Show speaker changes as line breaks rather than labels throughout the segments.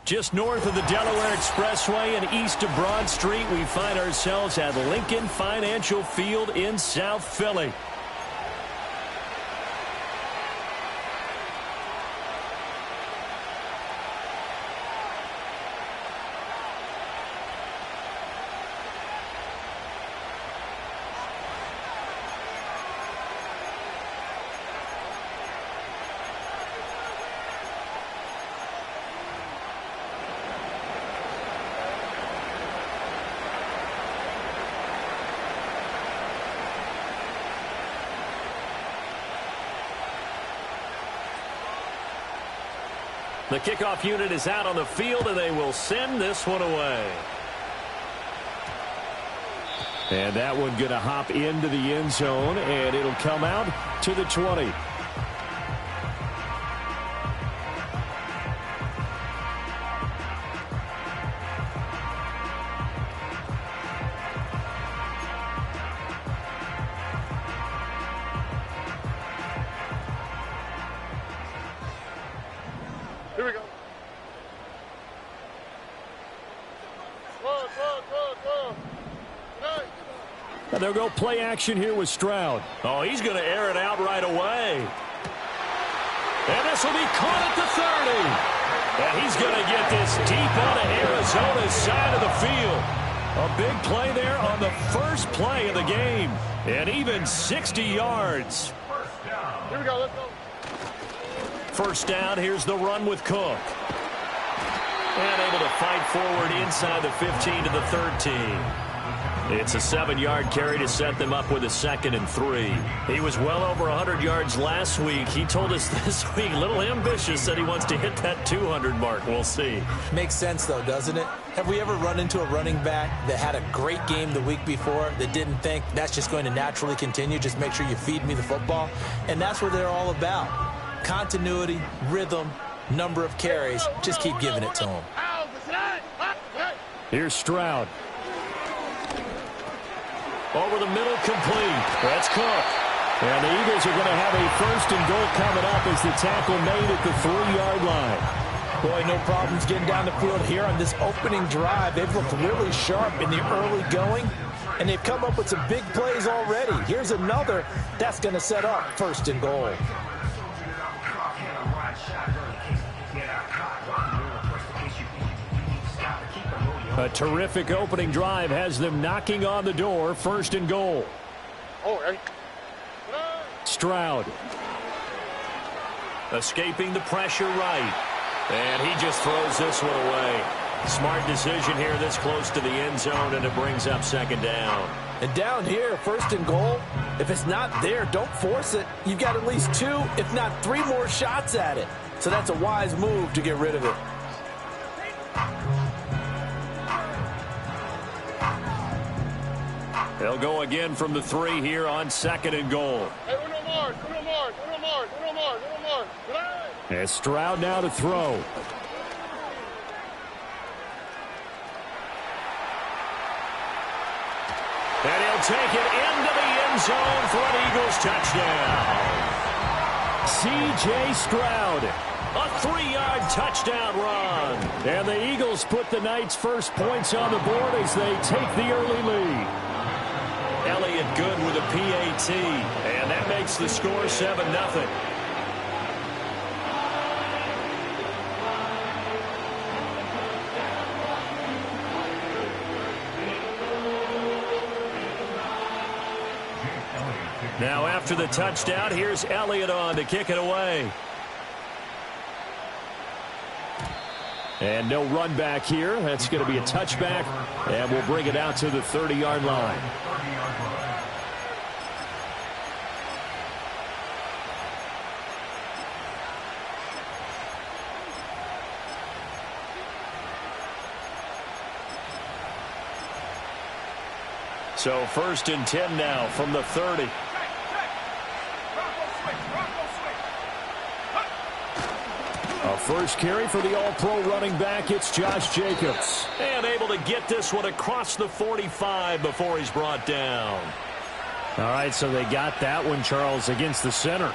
Just north of the Delaware Expressway and east of Broad Street, we find ourselves at Lincoln Financial Field in South Philly. The kickoff unit is out on the field, and they will send this one away. And that one going to hop into the end zone, and it'll come out to the 20.
Here we go.
And they'll go play action here with Stroud. Oh, he's going to air it out right away. And this will be caught at the 30. And he's going to get this deep onto Arizona's side of the field. A big play there on the first play of the game. And even 60 yards.
Here we go, let's go.
First down, here's the run with Cook. And able to fight forward inside the 15 to the 13. It's a 7-yard carry to set them up with a 2nd and 3. He was well over 100 yards last week. He told us this week, a little ambitious, said he wants to hit that 200 mark. We'll see.
Makes sense, though, doesn't it? Have we ever run into a running back that had a great game the week before that didn't think that's just going to naturally continue? Just make sure you feed me the football. And that's what they're all about. Continuity, rhythm, number of carries. Just keep giving it to them.
Here's Stroud. Over the middle, complete. That's Cook. And the Eagles are going to have a 1st and goal coming up as the tackle made at the 3-yard line.
Boy, no problems getting down the field here on this opening drive. They've looked really sharp in the early going, and they've come up with some big plays already. Here's another that's going to set up 1st and goal.
A terrific opening drive has them knocking on the door. 1st and goal. Stroud. Escaping the pressure right. And he just throws this one away. Smart decision here this close to the end zone, and it brings up 2nd down.
And down here, 1st and goal, if it's not there, don't force it. You've got at least 2, if not 3 more shots at it. So that's a wise move to get rid of it.
They'll go again from the 3 here on 2nd and goal. As Stroud now to throw. And he'll take it into the end zone for an Eagles touchdown. C.J. Stroud, a 3-yard touchdown run. And the Eagles put the night's first points on the board as they take the early lead. Now Elliott good with a PAT. And that makes the score 7-0. Now after the touchdown, here's Elliott on to kick it away. And no run back here. That's going to be a touchback, and we'll bring it out to the 30-yard line. So 1st and 10 now from the 30. A first carry for the all-pro running back. It's Josh Jacobs. And able to get this one across the 45 before he's brought down. All right, so they got that one, Charles, against the center.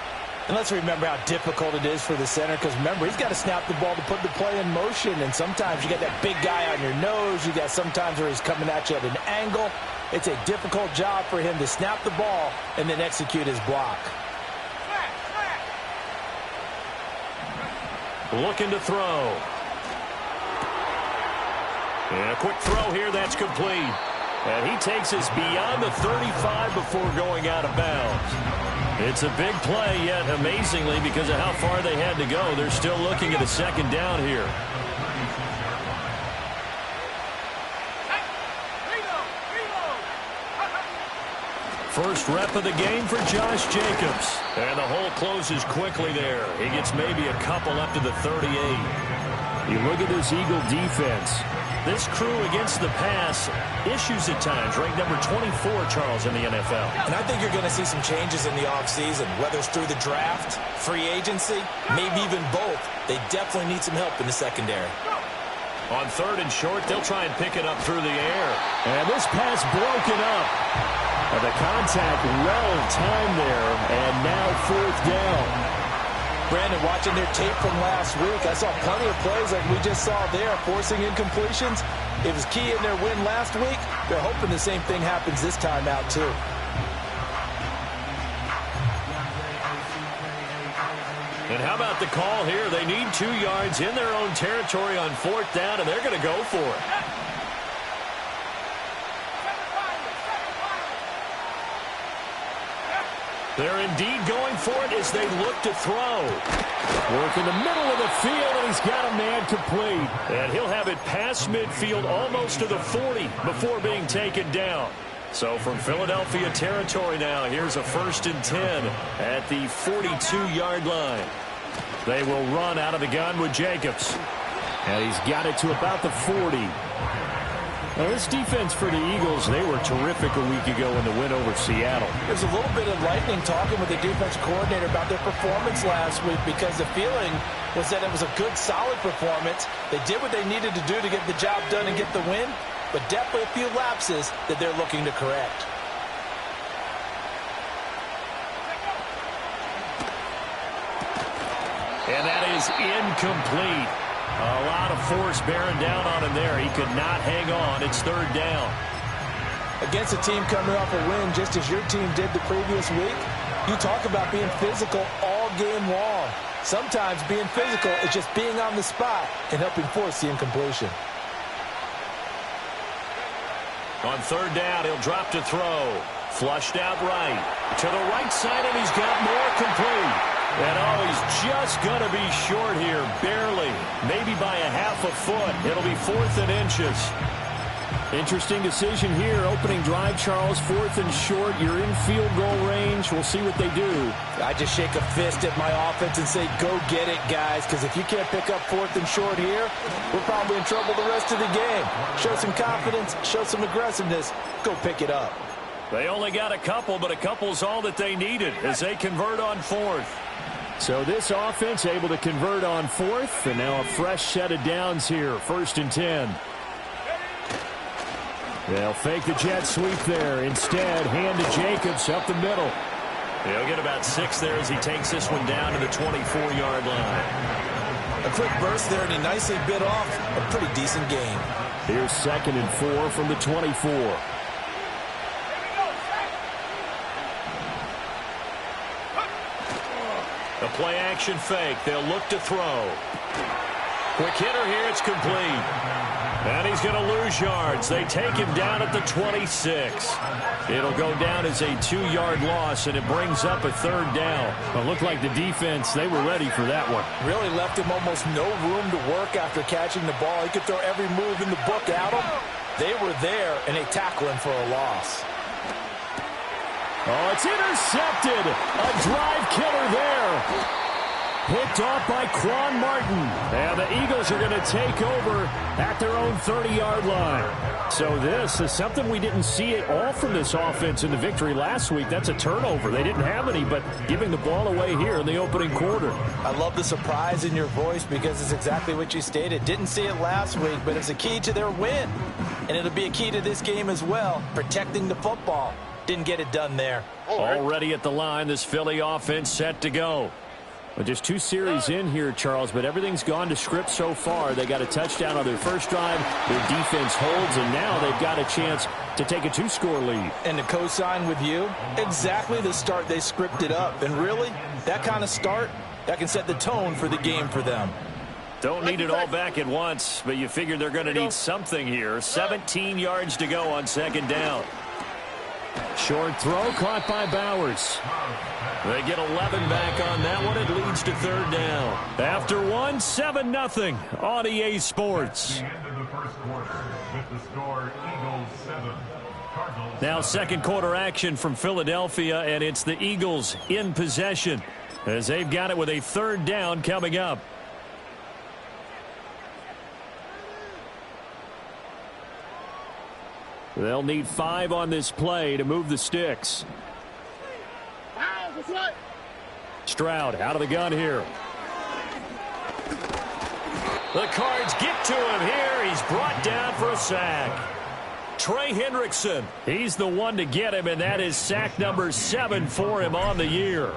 And let's remember how difficult it is for the center, because remember, he's got to snap the ball to put the play in motion, and sometimes you get that big guy on your nose. You got sometimes where he's coming at you at an angle. It's a difficult job for him to snap the ball and then execute his block.
Looking to throw. And a quick throw here, that's complete. And he takes us beyond the 35 before going out of bounds. It's a big play, yet amazingly, because of how far they had to go, they're still looking at a second down here. First rep of the game for Josh Jacobs. And the hole closes quickly there. He gets maybe a couple up to the 38. You look at this Eagle defense. This crew against the pass, issues at times, ranked number 24, Charles, in the NFL.
And I think you're going to see some changes in the offseason, whether it's through the draft, free agency, maybe even both. They definitely need some help in the secondary.
On 3rd and short, they'll try and pick it up through the air. And this pass broken up. And the contact well timed there, and now 4th down.
Brandon, watching their tape from last week, I saw plenty of plays like we just saw there, forcing incompletions. It was key in their win last week. They're hoping the same thing happens this time out, too.
And how about the call here? They need 2 yards in their own territory on 4th down, and they're going to go for it. They're indeed going for it as they look to throw. Work in the middle of the field, and he's got a man complete. And he'll have it past midfield almost to the 40 before being taken down. So from Philadelphia territory now, here's a 1st and 10 at the 42-yard line. They will run out of the gun with Jacobs. And he's got it to about the 40. Now, this defense for the Eagles, they were terrific a week ago in the win over Seattle.
There's a little bit of lightning talking with the defense coordinator about their performance last week, because the feeling was that it was a good, solid performance. They did what they needed to do to get the job done and get the win, but definitely a few lapses that they're looking to correct.
And that is incomplete. A lot of force bearing down on him there. He could not hang on. It's 3rd down.
Against a team coming off a win, just as your team did the previous week, you talk about being physical all game long. Sometimes being physical is just being on the spot and helping force the incompletion.
On 3rd down, he'll drop to throw. Flushed out right. To the right side, and he's got more complete. And oh, he's just going to be short here, barely. Maybe by a half a foot. It'll be 4th and inches. Interesting decision here. Opening drive, Charles, 4th and short. You're in field goal range. We'll see what they do.
I just shake a fist at my offense and say, go get it, guys, because if you can't pick up 4th and short here, we're probably in trouble the rest of the game. Show some confidence, show some aggressiveness, go pick it up.
They only got a couple, but a couple's all that they needed as they convert on 4th. So this offense able to convert on 4th, and now a fresh set of downs here, 1st and 10. They'll fake the jet sweep there. Instead, hand to Jacobs up the middle. He'll get about 6 there as he takes this one down to the 24-yard line.
A quick burst there, and he nicely bit off a pretty decent gain.
Here's 2nd and 4 from the 24. A play action fake. They'll look to throw. Quick hitter here. It's complete. And he's going to lose yards. They take him down at the 26. It'll go down as a 2-yard loss, and it brings up a 3rd down.
It looked like the defense, they were ready for that one.
Really left him almost no room to work after catching the ball. He could throw every move in the book at him. They were there, and they tackle him for a loss.
Oh, it's intercepted. A drive killer there. Picked off by Quan Martin. And the Eagles are going to take over at their own 30-yard line. So this is something we didn't see at all from this offense in the victory last week. That's a turnover. They didn't have any, but giving the ball away here in the opening quarter.
I love the surprise in your voice because it's exactly what you stated. Didn't see it last week, but it's a key to their win. And it'll be a key to this game as well, protecting the football. Didn't get it done there.
Already at the line, this Philly offense set to go.
Well, just 2 series in here, Charles, but everything's gone to script so far. They got a touchdown on their first drive. Their defense holds, and now they've got a chance to take a 2-score lead.
And to co-sign with you, exactly the start they scripted up. And really, that kind of start, that can set the tone for the game for them.
Don't need it all back at once, but you figure they're going to need something here. 17 yards to go on 2nd down.
Short throw caught by Bowers.
They get 11 back on that one. It leads to 3rd down. After 1, 7-0 on EA Sports. Now 2nd quarter action from Philadelphia, and it's the Eagles in possession as they've got it with a 3rd down coming up. They'll need 5 on this play to move the sticks. Stroud out of the gun here. The Cards get to him here. He's brought down for a sack. Trey Hendrickson, he's the one to get him, and that is sack number 7 for him on the year.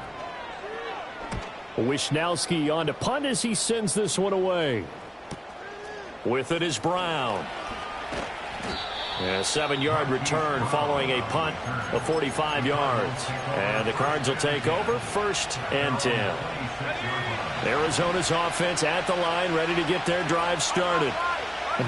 Wishnowski on to punt as he sends this one away.
With it is Brown. And a 7-yard return following a punt of 45 yards. And the Cards will take over 1st and 10. Arizona's offense at the line, ready to get their drive started.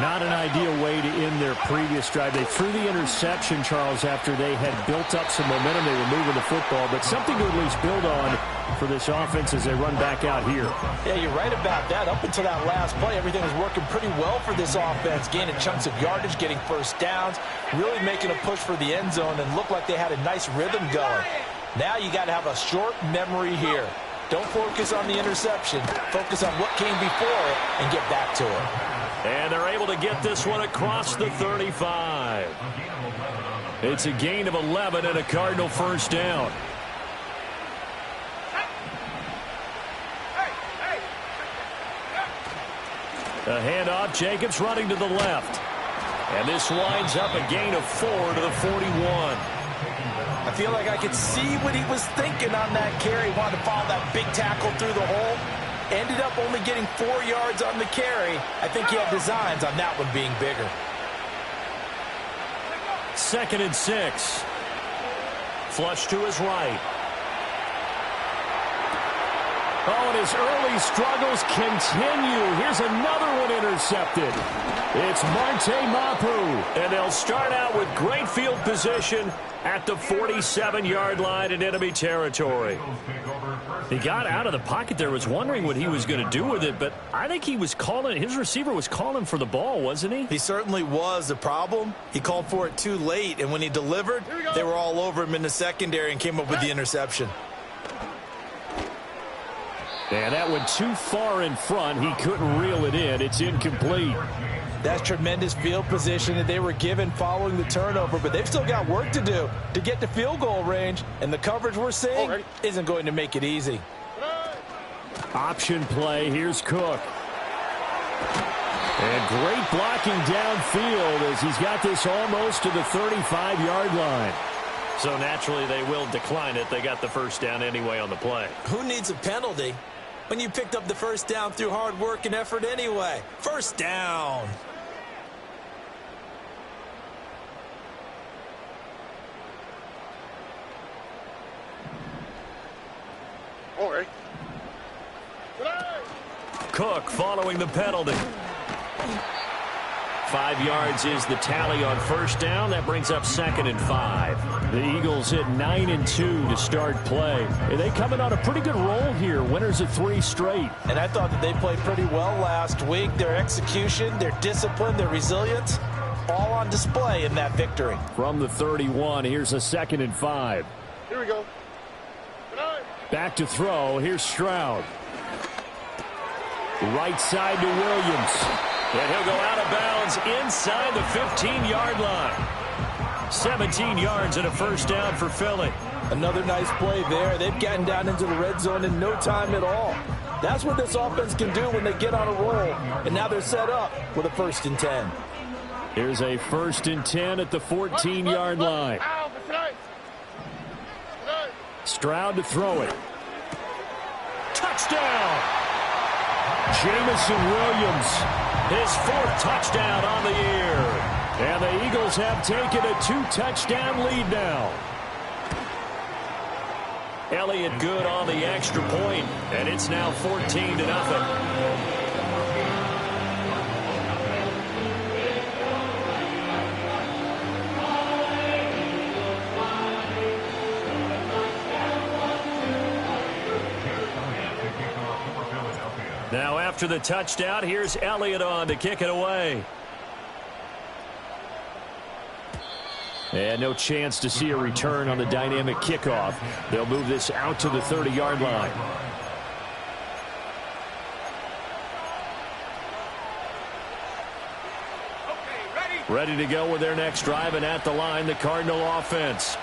Not an ideal way to end their previous drive. They threw the interception, Charles, after they had built up some momentum. They were moving the football, but something to at least build on for this offense as they run back out here.
Yeah, you're right about that. Up until that last play, everything was working pretty well for this offense, gaining chunks of yardage, getting 1st downs, really making a push for the end zone, and looked like they had a nice rhythm going. Now you got to have a short memory here. Don't focus on the interception. Focus on what came before it and get back to it.
And they're able to get this one across the 35. It's a gain of 11 and a Cardinal 1st down. A handoff, Jacobs running to the left. And this winds up a gain of 4 to the 41.
I feel like I could see what he was thinking on that carry. Wanted to follow that big tackle through the hole. Ended up only getting 4 yards on the carry. I think he had designs on that one being bigger.
2nd and 6. Flush to his right.
Oh, and his early struggles continue. Here's another one intercepted. It's Marte Mapu.
And they'll start out with great field position at the 47-yard line in enemy territory. He got out of the pocket there, was wondering what he was going to do with it, but I think he was calling, his receiver was calling for the ball, wasn't he?
He certainly was. The problem, he called for it too late, and when he delivered, they were all over him in the secondary and came up with the interception.
And that went too far in front. He couldn't reel it in. It's incomplete.
That's tremendous field position that they were given following the turnover, but they've still got work to do to get to field goal range, and the coverage we're seeing isn't going to make it easy.
Option play. Here's Cook. And great blocking downfield as he's got this almost to the 35-yard line.
So naturally they will decline it. They got the 1st down anyway on the play.
Who needs a penalty when you picked up the 1st down through hard work and effort anyway? 1st down.
All right.
Cook following the penalty. 5 yards is the tally on first down. That brings up 2nd and 5.
The Eagles hit 9-2 to start play. They coming on a pretty good roll here. Winners of 3 straight.
And I thought that they played pretty well last week. Their execution, their discipline, their resilience, all on display in that victory.
From the 31, here's a 2nd and 5.
Here we go.
Back to throw. Here's Stroud. Right side to Williams.
And he'll go out of bounds inside the 15-yard line. 17 yards and a first down for Philly.
Another nice play there. They've gotten down into the red zone in no time at all. That's what this offense can do when they get on a roll. And now they're set up with a 1st and 10.
Here's a 1st and 10 at the 14-yard line. Stroud to throw it.
Touchdown!
Jamison Williams.
His 4th touchdown on the year.
And the Eagles have taken a 2-touchdown lead now.
Elliott good on the extra point, and it's now 14-0. Now after the touchdown, here's Elliott on to kick it away.
And no chance to see a return on the dynamic kickoff. They'll move this out to the 30-yard line. Ready to go with their next drive, and at the line, the Cardinal offense.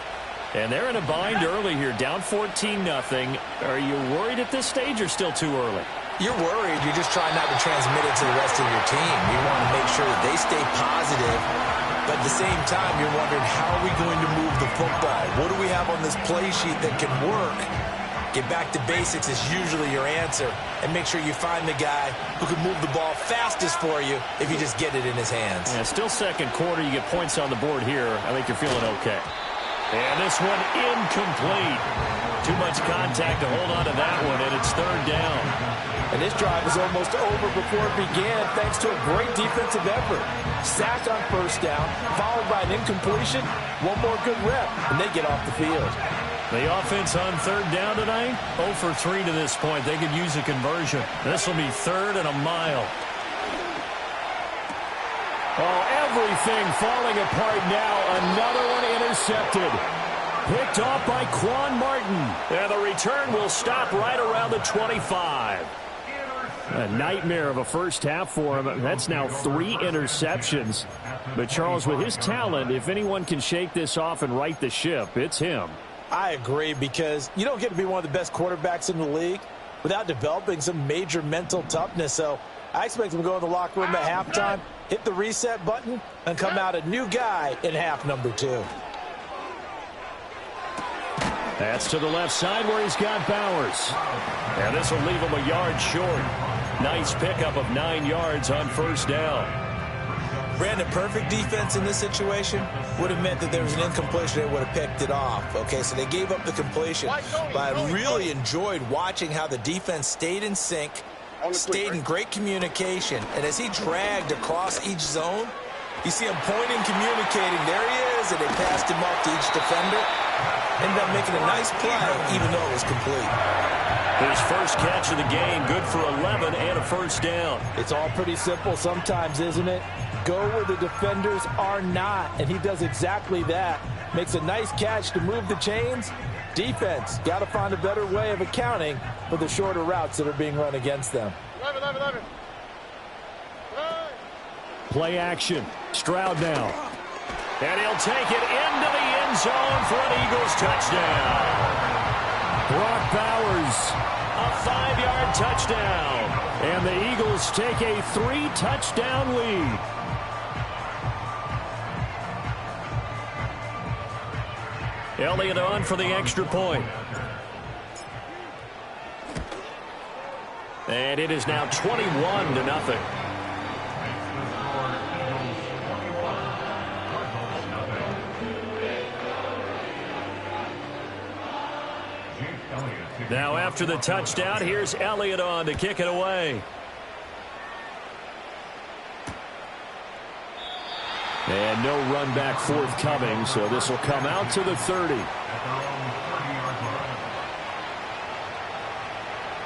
And they're in a bind early here, down 14-0. Are you worried at this stage or still too early?
You're worried. You're just trying not to transmit it to the rest of your team. You want to make sure that they stay positive. But at the same time, you're wondering, how are we going to move the football? What do we have on this play sheet that can work? Get back to basics is usually your answer. And make sure you find the guy who can move the ball fastest for you if you just get it in his hands.
Yeah, still second quarter. You get points on the board here. I think you're feeling okay.
And this one incomplete. Too much contact to hold on to that one, and it's 3rd down.
And this drive is almost over before it began thanks to a great defensive effort. Sacked on 1st down, followed by an incompletion, one more good rep, and they get off the field.
The offense on 3rd down tonight, 0 for 3 to this point. They could use a conversion. This will be 3rd and a mile.
Oh, everything falling apart now. Another one intercepted. Picked off by Quan Martin.
And the return will stop right around the 25.
A nightmare of a first half for him. That's now 3 interceptions. But, Charles, with his talent, if anyone can shake this off and right the ship, it's him.
I agree, because you don't get to be one of the best quarterbacks in the league without developing some major mental toughness. So I expect him to go in the locker room at halftime, hit the reset button, and come out a new guy in half number 2.
That's to the left side where he's got Bowers.
And this will leave him a yard short. Nice pickup of 9 yards on 1st down.
Brandon, perfect defense in this situation would have meant that there was an incompletion and would have picked it off. Okay, so they gave up the completion. But I really enjoyed watching how the defense stayed in sync, stayed in great communication. And as he dragged across each zone, you see him pointing, communicating. There he is, and they passed him off to each defender. Ended up making a nice play, even though it was complete.
His first catch of the game, good for 11 and a 1st down.
It's all pretty simple sometimes, isn't it? Go where the defenders are not, and he does exactly that. Makes a nice catch to move the chains. Defense, got to find a better way of accounting for the shorter routes that are being run against them.
11.
Play action. Stroud now.
And he'll take it into the end zone for an Eagles touchdown.
Brock Bowers.
A 5-yard touchdown.
And the Eagles take a 3-touchdown lead.
Elliott on for the extra point. And it is now 21-0. Now after the touchdown, here's Elliott on to kick it away.
And no run back forthcoming, so this will come out to the 30.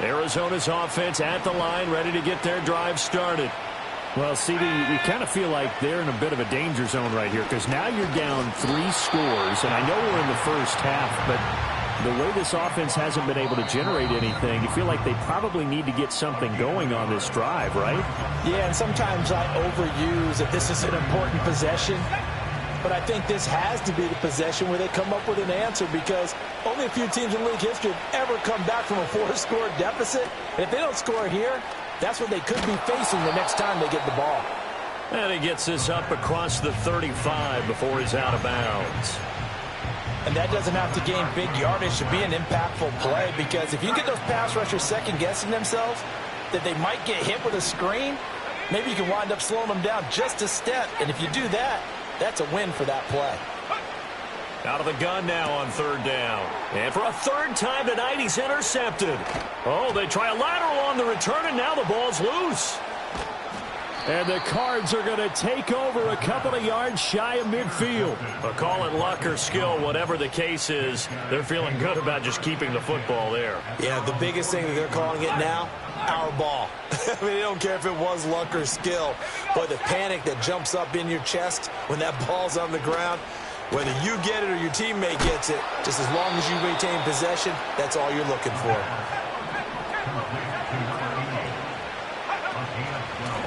Arizona's offense at the line, ready to get their drive started. Well, CD, you kind of feel like they're in a bit of a danger zone right here because now you're down 3 scores, and I know we're in the first half, but the way this offense hasn't been able to generate anything, you feel like they probably need to get something going on this drive, right?
Yeah, and sometimes I overuse that this is an important possession, but I think this has to be the possession where they come up with an answer because only a few teams in league history have ever come back from a 4-score deficit. And if they don't score here, that's what they could be facing the next time they get the ball.
And he gets this up across the 35 before he's out of bounds.
And that doesn't have to gain big yardage to be an impactful play because if you get those pass rushers second-guessing themselves that they might get hit with a screen, maybe you can wind up slowing them down just a step. And if you do that, that's a win for that play.
Out of the gun now on 3rd down. And for a 3rd time tonight, he's intercepted. Oh, they try a lateral on the return, and now the ball's loose.
And the Cards are going to take over a couple of yards shy of midfield.
But call it luck or skill, whatever the case is, they're feeling good about just keeping the football there.
Yeah, the biggest thing that they're calling it now, our ball. I mean, they don't care if it was luck or skill. But the panic that jumps up in your chest when that ball's on the ground, whether you get it or your teammate gets it, just as long as you maintain possession, that's all you're looking for.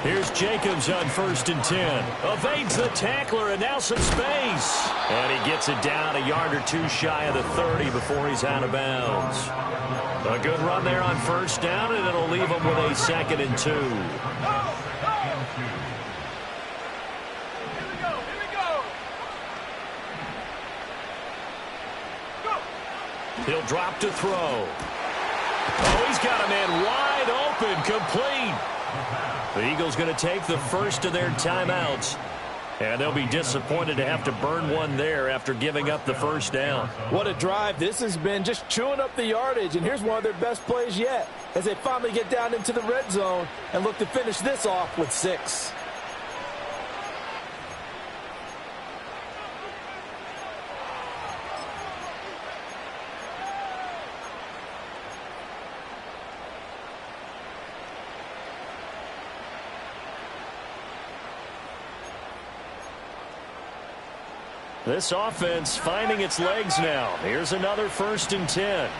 Here's Jacobs on 1st and 10. Evades the tackler and now some space. And he gets it down a yard or 2 shy of the 30 before he's out of bounds. A good run there on 1st down, and it'll leave him with a 2nd and 2. He'll drop to throw. Oh, he's got a man wide open, complete. The Eagles going to take the first of their timeouts. And they'll be disappointed to have to burn one there after giving up the 1st down.
What a drive this has been, just chewing up the yardage. And here's one of their best plays yet as they finally get down into the red zone and look to finish this off with 6.
This offense finding its legs now. Here's another 1st and 10.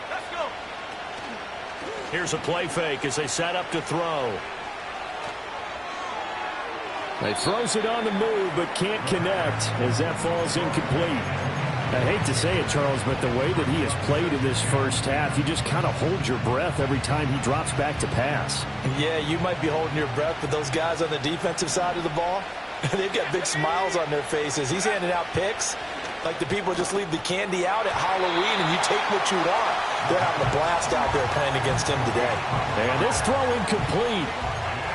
Let's go.
Here's a play fake as they set up to throw.
He throws it on the move but can't connect as that falls incomplete. I hate to say it, Charles, but the way that he has played in this first half, you just kind of hold your breath every time he drops back to pass.
Yeah, you might be holding your breath, but those guys on the defensive side of the ball, they've got big smiles on their faces. He's handing out picks like the people just leave the candy out at Halloween and you take what you want. They're having a blast out there playing against him today.
And this throw incomplete.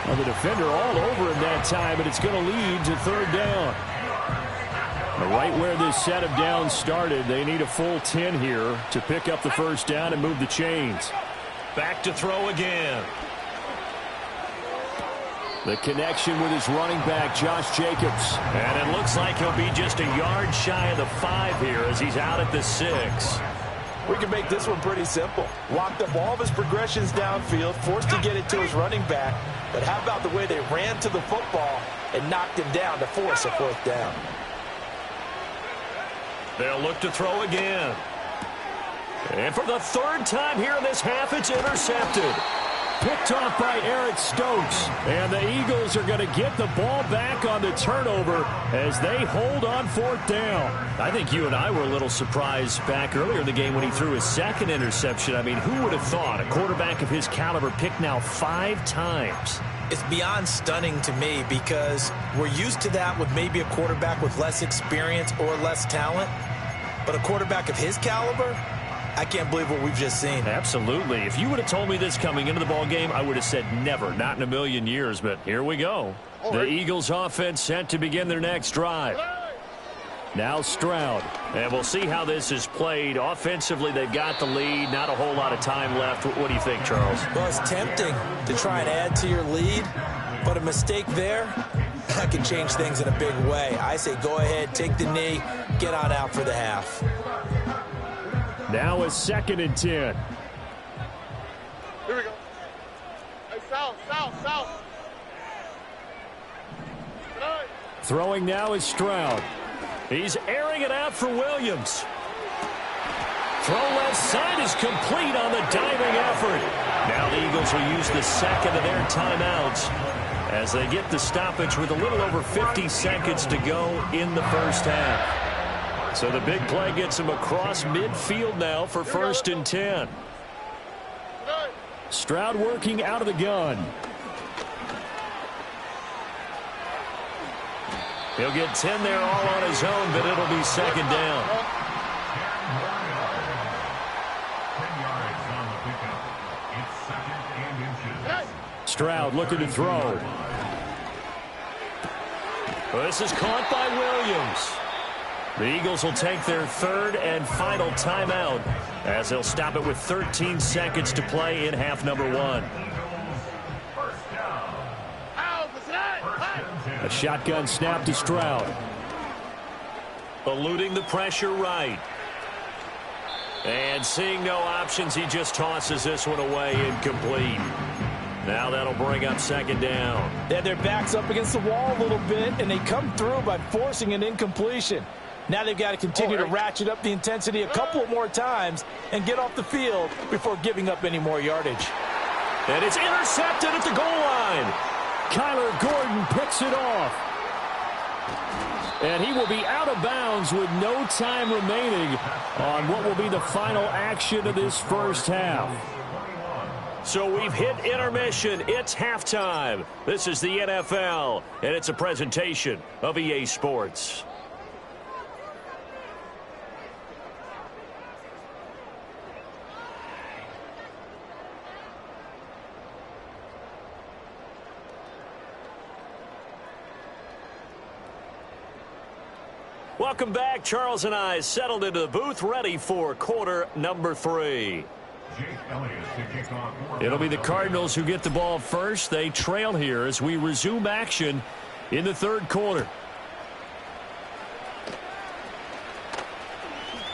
Well, the defender all over him that time, but it's going to lead to 3rd down. Right where this set of downs started, they need a full 10 here to pick up the 1st down and move the chains.
Back to throw again.
The connection with his running back, Josh Jacobs.
And it looks like he'll be just a yard shy of the 5 here as he's out at the 6.
We can make this one pretty simple. Locked up all of his progressions downfield, forced to get it to his running back. But how about the way they ran to the football and knocked him down to force a 4th down?
They'll look to throw again. And for the 3rd time here in this half, it's intercepted.
Picked off by Eric Stokes. And the Eagles are going to get the ball back on the turnover as they hold on 4th down.
I think you and I were a little surprised back earlier in the game when he threw his 2nd interception. I mean, who would have thought a quarterback of his caliber picked now 5 times?
It's beyond stunning to me because we're used to that with maybe a quarterback with less experience or less talent. But a quarterback of his caliber, I can't believe what we've just seen.
Absolutely. If you would have told me this coming into the ball game, I would have said never, not in a million years. But here we go. The Eagles offense set to begin their next drive. Now Stroud. And we'll see how this is played. Offensively, they've got the lead. Not a whole lot of time left. What do you think, Charles?
Well, it's tempting to try and add to your lead, but a mistake there that can change things in a big way. I say go ahead, take the knee, get on out for the half.
Now a 2nd and 10.
Here we go. Hey, south.
Throwing now is Stroud.
He's airing it out for Williams. Throw left side is complete on the diving effort. Now the Eagles will use the second of their timeouts as they get the stoppage with a little over 50 seconds to go in the first half. So the big play gets him across midfield now for 1st and 10.
Stroud working out of the gun.
He'll get 10 there all on his own, but it'll be 2nd down.
Stroud looking to throw.
This is caught by Williams. The Eagles will take their 3rd and final timeout as they'll stop it with 13 seconds to play in half number 1.
A shotgun snap to Stroud.
Eluding the pressure right. And seeing no options, he just tosses this one away, incomplete. Now that'll bring up 2nd down.
They had their backs up against the wall a little bit, and they come through by forcing an incompletion. Now they've got to continue to ratchet up the intensity a couple more times and get off the field before giving up any more yardage.
And it's intercepted at the goal line.
Kyler Gordon picks it off. And he will be out of bounds with no time remaining on what will be the final action of this first half.
So we've hit intermission. It's halftime. This is the NFL, and it's a presentation of EA Sports. Welcome back. Charles and I settled into the booth, ready for quarter number 3. It'll be the Cardinals who get the ball first. They trail here as we resume action in the 3rd quarter.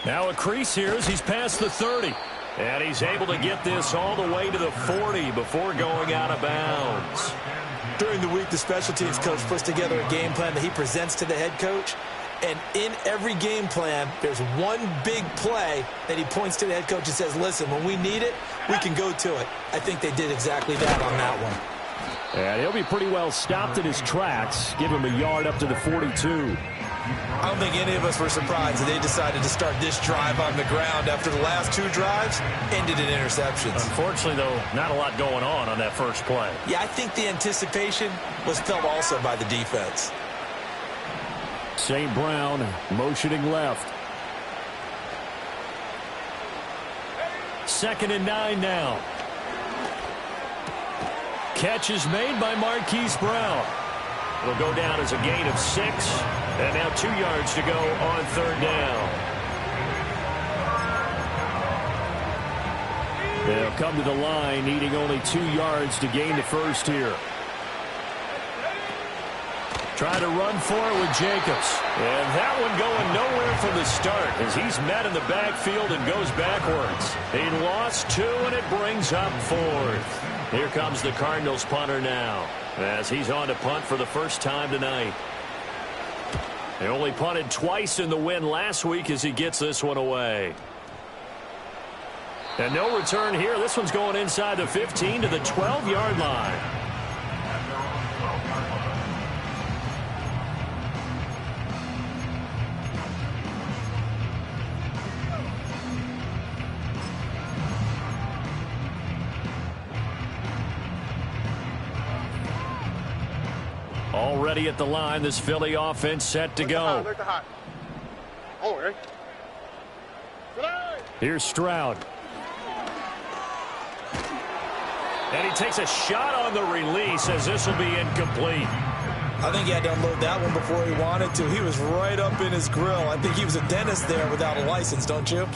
Now a crease here as he's past the 30. And he's able to get this all the way to the 40 before going out of bounds.
During the week, the special teams coach puts together a game plan that he presents to the head coach. And in every game plan, there's one big play that he points to the head coach and says, listen, when we need it, we can go to it. I think they did exactly that on that one.
And he'll be pretty well stopped in his tracks. Give him a yard up to the 42.
I don't think any of us were surprised that they decided to start this drive on the ground after the last 2 drives ended in interceptions.
Unfortunately, though, not a lot going on that first play.
Yeah, I think the anticipation was felt also by the defense.
St. Brown motioning left.
2nd and 9 now. Catch is made by Marquise Brown. It'll go down as a gain of 6. And now 2 yards to go on 3rd down.
They'll come to the line needing only 2 yards to gain the first here. Try to run for it with Jacobs. And that one going nowhere from the start as he's met in the backfield and goes backwards. He lost 2, and it brings up 4th. Here comes the Cardinals punter now as he's on to punt for the first time tonight. They only punted twice in the win last week as he gets this one away. And no return here. This one's going inside the 15 to the 12-yard line. Already at the line, this Philly offense set to go. Here's Stroud. And he takes a shot on the release as this will be incomplete.
I think he had to unload that one before he wanted to. He was right up in his grill. I think he was a dentist there without a license, don't you?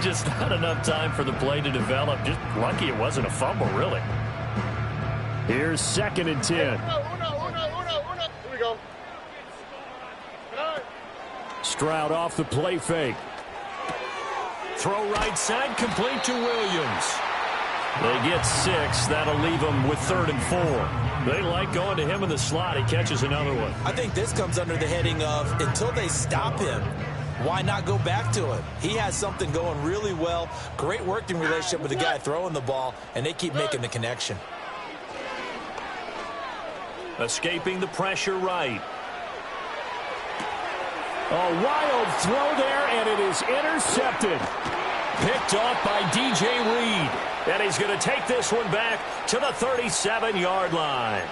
Just not enough time for the play to develop. Just lucky it wasn't a fumble, really.
Here's 2nd and 10. route off the play fake.
Throw right side, complete to Williams. They get 6. That'll leave them with 3rd and 4. They like going to him in the slot. He catches another one.
I think this comes under the heading of until they stop him, why not go back to him? He has something going really well. Great working relationship with the guy throwing the ball, and they keep making the connection.
Escaping the pressure right.
A wild throw there, and it is intercepted.
Picked off by DJ Reed. And he's going to take this one back to the 37-yard line.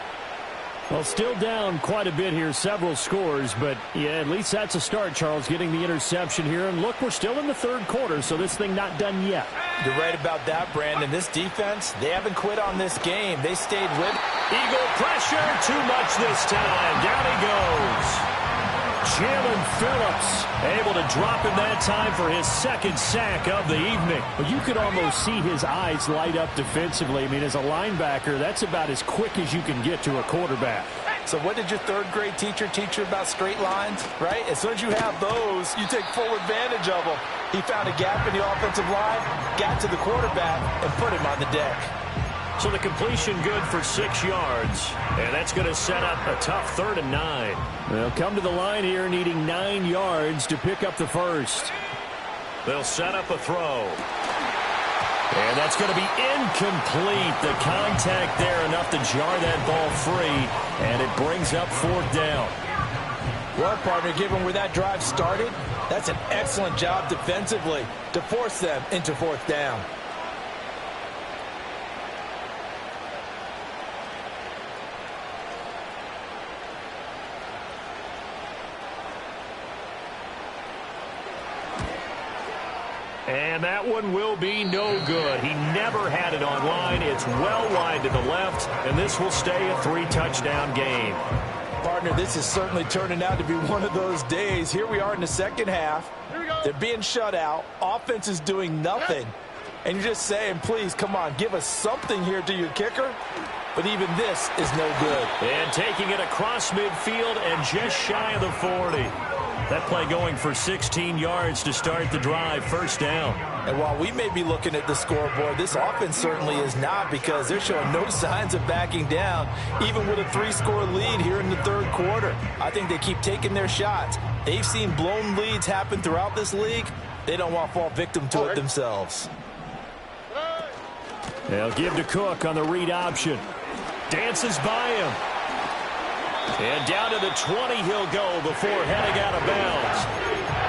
Well, still down quite a bit here, several scores, but yeah, at least that's a start, Charles, getting the interception here. And look, we're still in the 3rd quarter, so this thing not done yet.
You're right about that, Brandon. This defense, they haven't quit on this game. They stayed with it.
Eagle pressure, too much this time. Down he goes.
Jalen Phillips
able to drop him that time for his 2nd sack of the evening.
Well, you could almost see his eyes light up defensively. I mean, as a linebacker, that's about as quick as you can get to a quarterback.
So what did your 3rd grade teacher teach you about straight lines, right? As soon as you have those, you take full advantage of them. He found a gap in the offensive line, got to the quarterback, and put him on the deck.
So the completion good for 6 yards. And that's going to set up a tough 3rd and 9.
They'll come to the line here needing 9 yards to pick up the first.
They'll set up a throw. And that's going to be incomplete. The contact there enough to jar that ball free. And it brings up 4th down.
Well, partner, given where that drive started, that's an excellent job defensively to force them into 4th down.
And that one will be no good. He never had it on line. It's well wide to the left, and this will stay a 3-touchdown game.
Partner, this is certainly turning out to be one of those days. Here we are in the 2nd half. They're being shut out. Offense is doing nothing. And you're just saying, please, come on, give us something here to your kicker. But even this is no good.
And taking it across midfield and just shy of the 40. That play going for 16 yards to start the drive, 1st down.
And while we may be looking at the scoreboard, this offense certainly is not, because they're showing no signs of backing down, even with a 3-score lead here in the 3rd quarter. I think they keep taking their shots. They've seen blown leads happen throughout this league. They don't want to fall victim to it themselves.
They'll give to Cook on the read option.
Dances by him. And down to the 20 he'll go before heading out of bounds.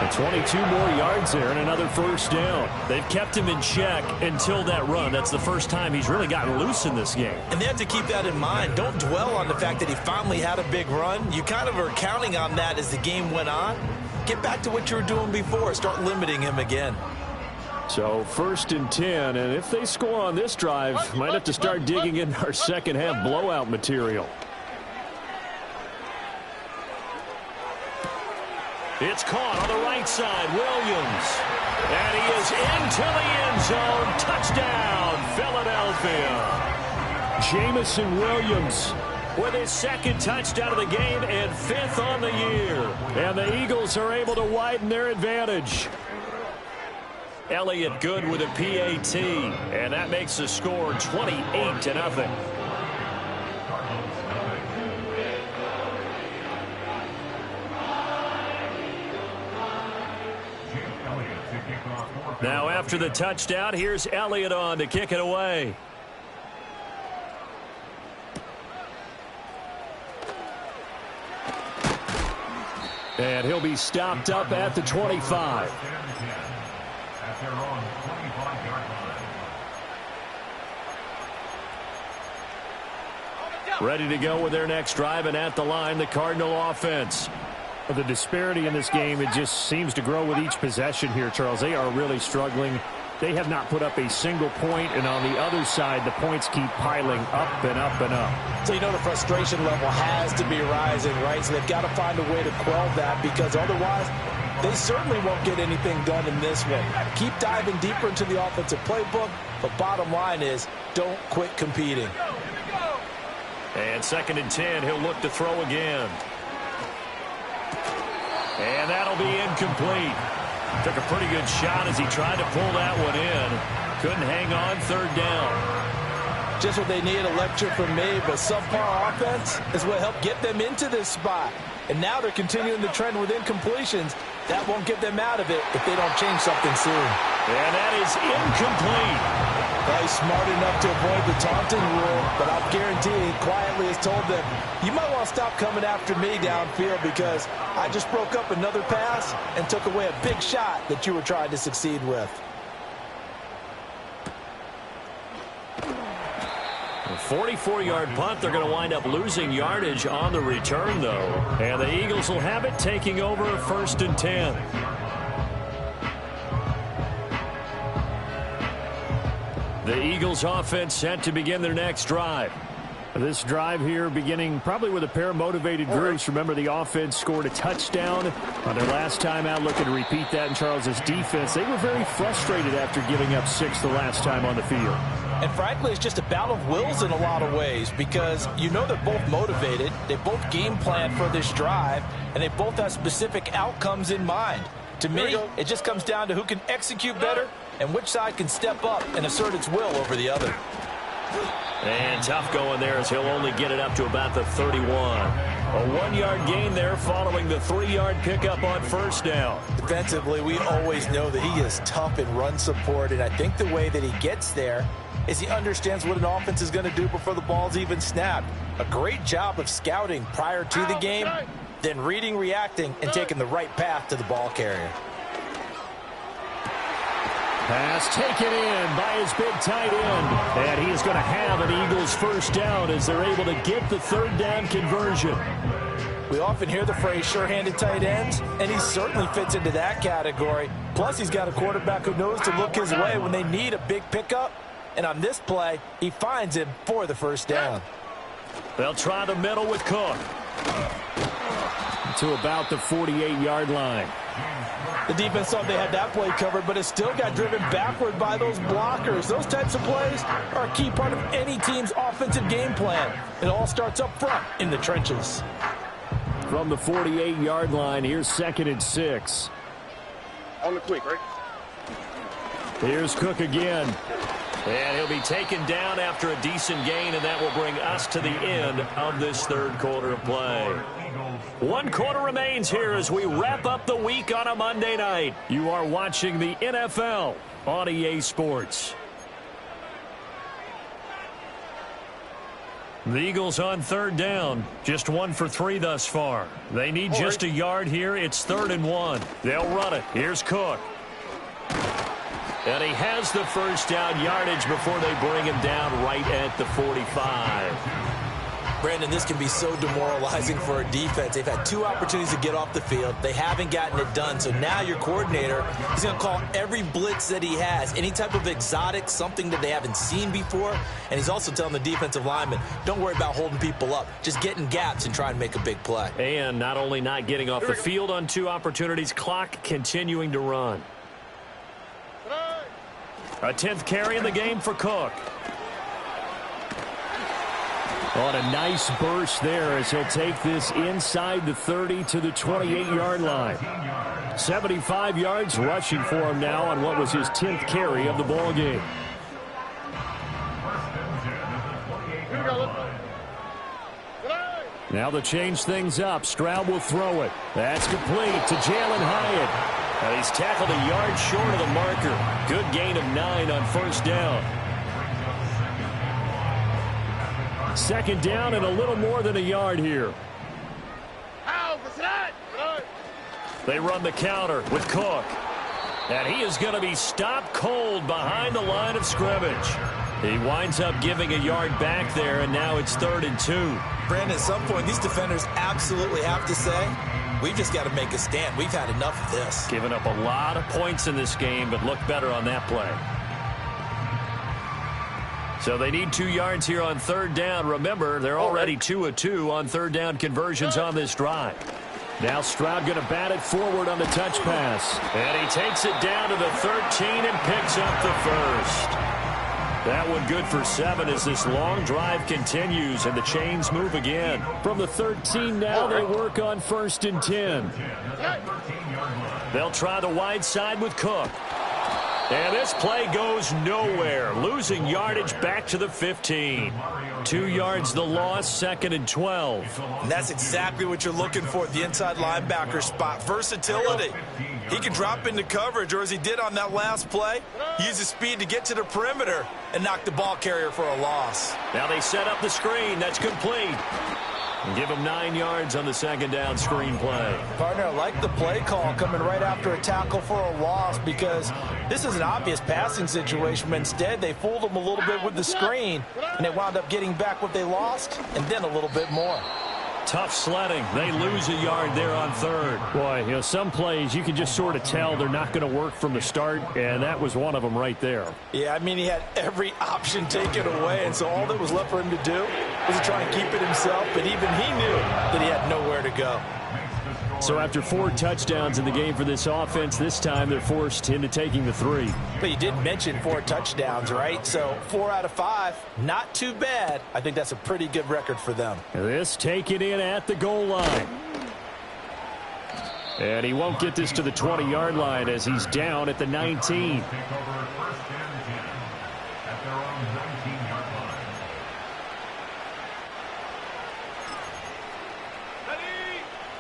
And 22 more yards there and another 1st down.
They've kept him in check until that run. That's the first time he's really gotten loose in this game.
And they have to keep that in mind. Don't dwell on the fact that he finally had a big run. You kind of are counting on that as the game went on. Get back to what you were doing before. Start limiting him again.
So 1st and 10, and if they score on this drive, might have to start digging in our 2nd half blowout material.
It's caught on the right side. Williams. And he is into the end zone. Touchdown, Philadelphia.
Jamison Williams
with his 2nd touchdown of the game and 5th on the year.
And the Eagles are able to widen their advantage.
Elliott good with a PAT. And that makes the score 28-0. Now after the touchdown, here's Elliott on to kick it away.
And he'll be stopped up at the 25.
Ready to go with their next drive, and at the line, the Cardinal offense.
The disparity in this game, it just seems to grow with each possession here, Charles. They are really struggling. They have not put up a single point, and on the other side, the points keep piling up and up and up.
So you know the frustration level has to be rising, right? So they've got to find a way to quell that, because otherwise they certainly won't get anything done in this one. Keep diving deeper into the offensive playbook, but bottom line is don't quit competing.
And 2nd and 10, he'll look to throw again. And that'll be incomplete. Took a pretty good shot as he tried to pull that one in. Couldn't hang on, third down.
Just what they need, a lecture from me, but subpar offense is what helped get them into this spot. And now they're continuing the trend with incompletions. That won't get them out of it if they don't change something soon.
And that is incomplete.
Well, he's smart enough to avoid the taunting rule, but I'll guarantee he quietly has told them, you might want to stop coming after me downfield because I just broke up another pass and took away a big shot that you were trying to succeed with.
A 44-yard punt. They're going to wind up losing yardage on the return, though. And the Eagles will have it, taking over 1st and 10. The Eagles offense set to begin their next drive.
This drive here beginning probably with a pair of motivated groups. Remember, the offense scored a touchdown on their last time out. Looking to repeat that in Charles's defense. They were very frustrated after giving up 6 the last time on the field.
And frankly, it's just a battle of wills in a lot of ways because you know they're both motivated. They both game plan for this drive, and they both have specific outcomes in mind. To me, it just comes down to who can execute better and which side can step up and assert its will over the other.
And tough going there as he'll only get it up to about the 31. A 1-yard gain there following the 3-yard pickup on first down.
Defensively, we always know that he is tough in run support, and I think the way that he gets there is he understands what an offense is going to do before the ball's even snapped. A great job of scouting prior to the game, then reading, reacting, and taking the right path to the ball carrier.
Pass taken in by his big tight end. And he's going to have an Eagles first down as they're able to get the third down conversion.
We often hear the phrase sure-handed tight ends, and he certainly fits into that category. Plus, he's got a quarterback who knows to look his way when they need a big pickup. And on this play, he finds him for the first down.
They'll try the middle with Cook.
To about the 48-yard line.
The defense thought they had that play covered, but it still got driven backward by those blockers. Those types of plays are a key part of any team's offensive game plan. It all starts up front in the trenches.
From the 48-yard line, here's 2nd and 6.
On the quick, right?
Here's Cook again.
And he'll be taken down after a decent gain, and that will bring us to the end of this third quarter of play. 1 quarter remains here as we wrap up the week on a Monday night. You are watching the NFL on EA Sports. The Eagles on third down, just 1 for 3 thus far. They need just a yard here. It's 3rd and 1. They'll run it. Here's Cook. And he has the first down yardage before they bring him down right at the 45.
Brandon, this can be so demoralizing for a defense. They've had 2 opportunities to get off the field. They haven't gotten it done. So now your coordinator is going to call every blitz that he has, any type of exotic, something that they haven't seen before. And he's also telling the defensive lineman, don't worry about holding people up. Just get in gaps and try and make a big play.
And not only not getting off the field on 2 opportunities, clock continuing to run. A 10th carry in the game for Cook.
On a nice burst there as he'll take this inside the 30 to the 28-yard line. 75 yards rushing for him now on what was his 10th carry of the ball game. Now to change things up, Stroud will throw it. That's complete to Jalen Hyatt.
And he's tackled a yard short of the marker. Good gain of 9 on first down.
2nd down and a little more than a yard here.
They run the counter with Cook. And he is going to be stopped cold behind the line of scrimmage. He winds up giving a yard back there, and now it's 3rd and 2.
Brandon, at some point, these defenders absolutely have to say, we've just got to make a stand. We've had enough of this.
Given up a lot of points in this game, but looked better on that play. So they need 2 yards here on 3rd down. Remember, they're already 2 of 2 on 3rd down conversions on this drive.
Now Stroud going to bat it forward on the touch pass.
And he takes it down to the 13 and picks up the first. That one good for 7 as this long drive continues and the chains move again.
From the 13 now, they work on 1st and 10.
They'll try the wide side with Cook. And this play goes nowhere, losing yardage back to the 15. 2 yards the loss, 2nd and 12.
And that's exactly what you're looking for at the inside linebacker spot, versatility. He can drop into coverage, or as he did on that last play, use his speed to get to the perimeter and knock the ball carrier for a loss.
Now they set up the screen. That's complete. And give him 9 yards on the 2nd down screen play.
Partner, I like the play call coming right after a tackle for a loss because this is an obvious passing situation, but instead they fooled him a little bit with the screen, and they wound up getting back what they lost and then a little bit more.
Tough sledding. They lose a yard there on 3rd.
Boy, some plays you can just sort of tell they're not going to work from the start, and that was one of them right there.
Yeah, I mean, he had every option taken away, and so all that was left for him to do was to try and keep it himself, but even he knew that he had nowhere to go.
So after 4 touchdowns in the game for this offense, this time they're forced into taking the 3.
But you did mention 4 touchdowns, right? So 4 out of 5, not too bad. I think that's a pretty good record for them.
This taken in at the goal line. And he won't get this to the 20-yard line as he's down at the 19.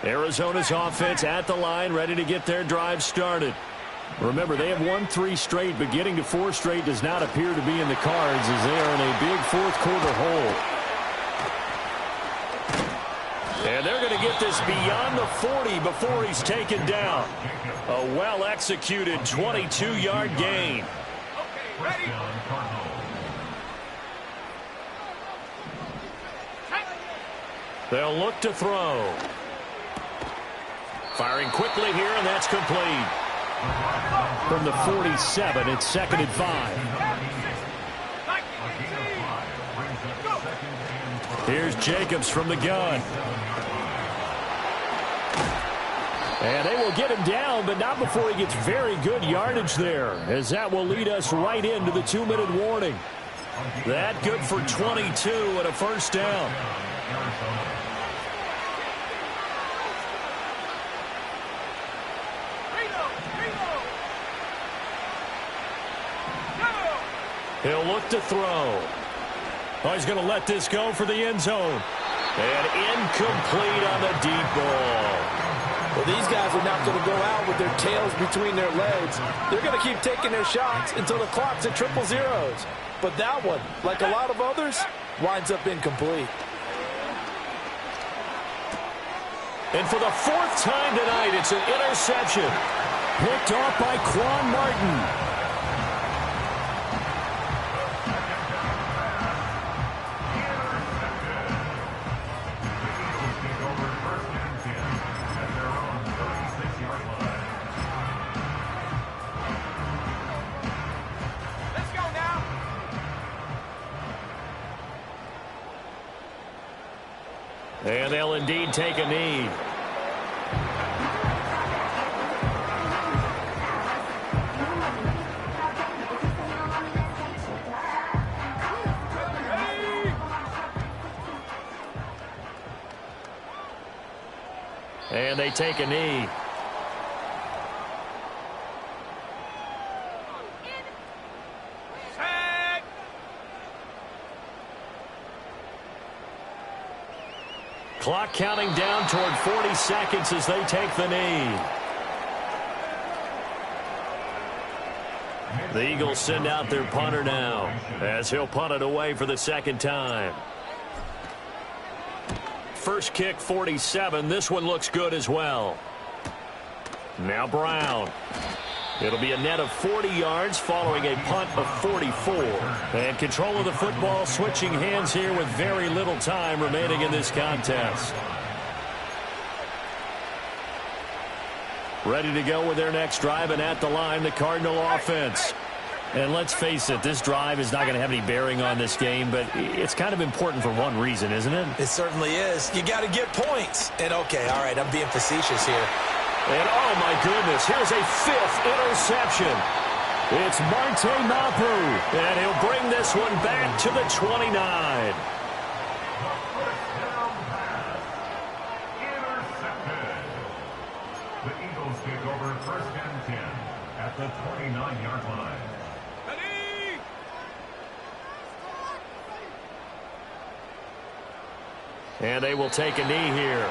Arizona's offense at the line, ready to get their drive started. Remember, they have won 3 straight, but getting to 4 straight does not appear to be in the cards as they are in a big 4th quarter hole.
And they're going to get this beyond the 40 before he's taken down. A well-executed 22-yard gain.
Okay, ready?
They'll look to throw. Firing quickly here, and that's complete.
From the 47, it's 2nd and 5.
Here's Jacobs from the gun.
And they will get him down, but not before he gets very good yardage there, as that will lead us right into the 2-minute warning.
That good for 22 and a 1st down. He'll look to throw. Oh, he's going to let this go for the end zone. And incomplete on the deep ball.
Well, these guys are not going to go out with their tails between their legs. They're going to keep taking their shots until the clock's at 000. But that one, like a lot of others, winds up incomplete.
And for the 4th time tonight, it's an interception.
Picked off by Quan Martin.
And they'll indeed take a knee. And they take a knee. Clock counting down toward 40 seconds as they take the knee. The Eagles send out their punter now as he'll punt it away for the 2nd time. First kick, 47. This one looks good as well. Now Brown. It'll be a net of 40 yards following a punt of 44. And control of the football switching hands here with very little time remaining in this contest. Ready to go with their next drive, and at the line, the Cardinal offense. And let's face it, this drive is not going to have any bearing on this game, but it's kind of important for one reason, isn't it?
It certainly is. You got to get points. And okay, all right, I'm being facetious here.
And, oh, my goodness, here's a 5th interception.
It's Marte Mapu.
And he'll bring this one back to the 29.
The Eagles take over first and 10 at the 29-yard line.
And they will take a knee here.